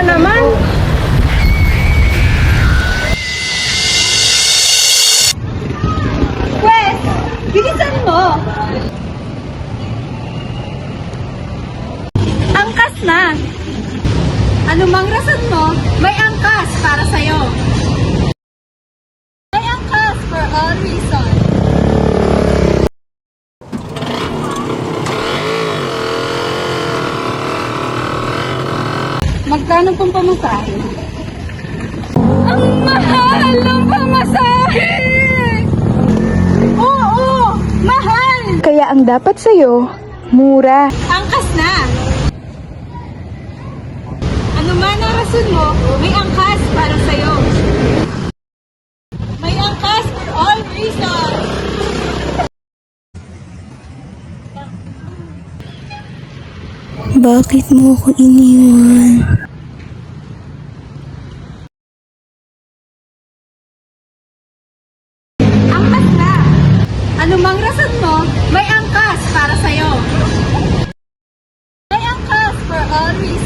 naman. Pwes, bilisan mo! Angkas na! Anumang rason mo, may angkas para sa'yo. May angkas for all reasons. Magkano pong pamasahe? Ang mahal ng pamasahe! Oo, mahal! Kaya ang dapat sa'yo, mura. Angkas na! Ano man ang rason mo, may angkas para sa'yo. May angkas for all reasons. Bakit mo ako iniwan? Angkas na! Anumang rason mo, may angkas para sa'yo. May angkas for all reasons.